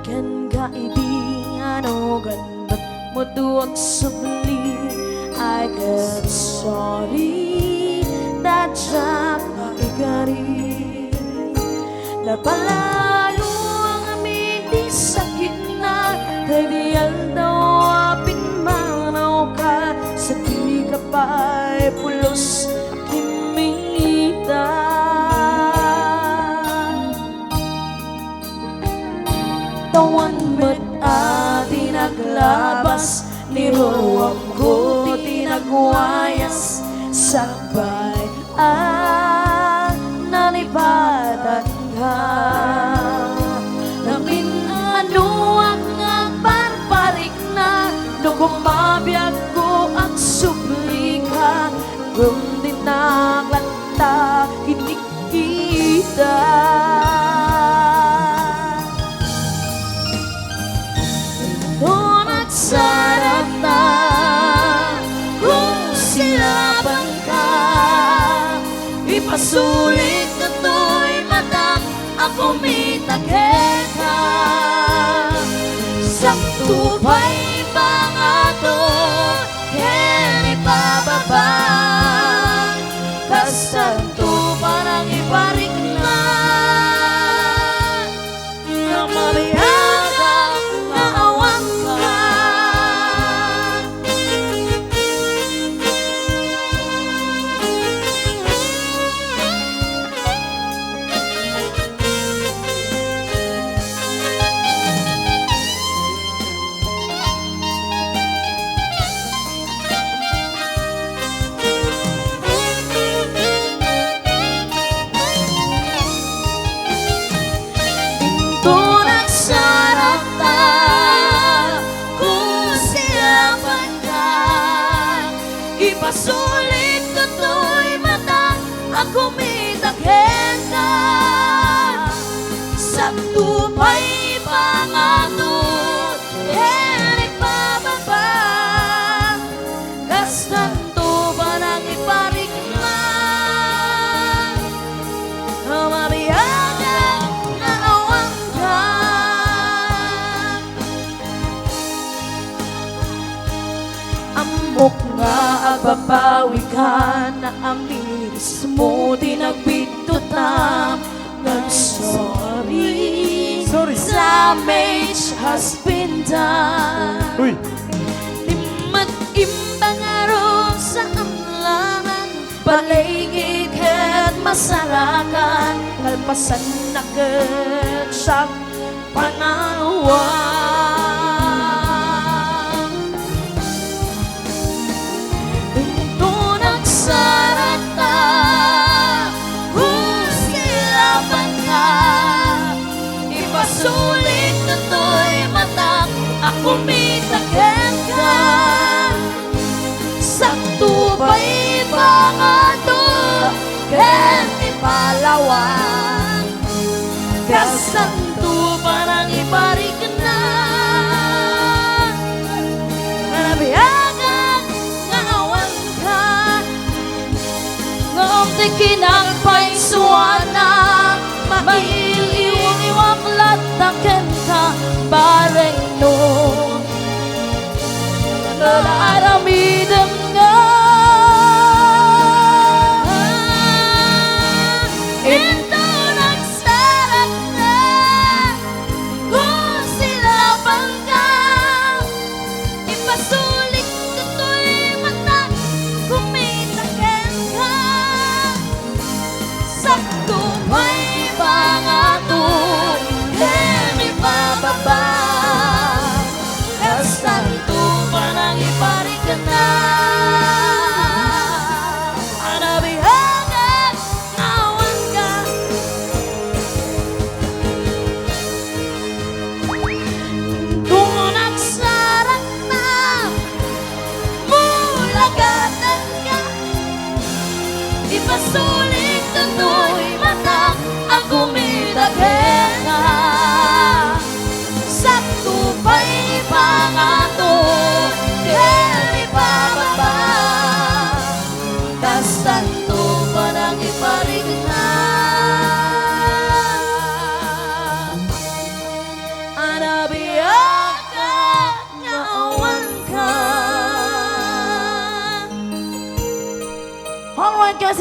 Ken kaibigan o ganda mo tuwag subli. I get sorry that siya maigari. Napalalo ang aming di sakit na Kadial daw apin manaw ka. Sa di ka pa'y pulos kimita. Tawan mo't tinaglabas niruwag ko tinagwayas sabay nalipatan ka. Namin ano ang parparik na no kumabiyag ko ang suplika kung dinaglanta kinikita. Nagsarap na kung silaban ka. Ipasulit na to'y matang ako mitaghe ka. Sakto ba'y pangato ken ipababa. Kasanto parang iparik na na mariagang naawang ka. Ipasulit na to'y matang ako mitaghen ka. Sakto ba'y pangatot ken ipababa. Kastanto ba nang iparikman na mariagang naawang ka. Amok nga agbabawi ka na amis mo di nagbitutam ng sorry damage has been done. Uy! Limat imbangaro sa amlangan paligid ket masarakan kalpasan na ket sa panawan. Sarata kung silaban ka. Ipasulit na to'y matang ako mitaghen ka. Sakto ba'y pangato ken ipalawang. Kasanto parang iparik na nanabiyagan ngaawang ka. Ngom di kinagpay suwana mailiwang lataken ka bareng no nalaramidem nga ito nagsarap na kung silaban ka. Ipasulit ka to'y mata kung mitaghen ka.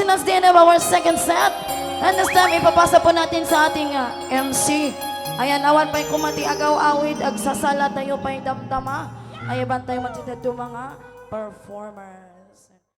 closing us the end of our second set. And this time, ipapasa po natin sa ating MC. Ayan, awan pa'y kumati agaw-awid, agsasala tayo pa'y damdama. Ay, bantay mo mga performer.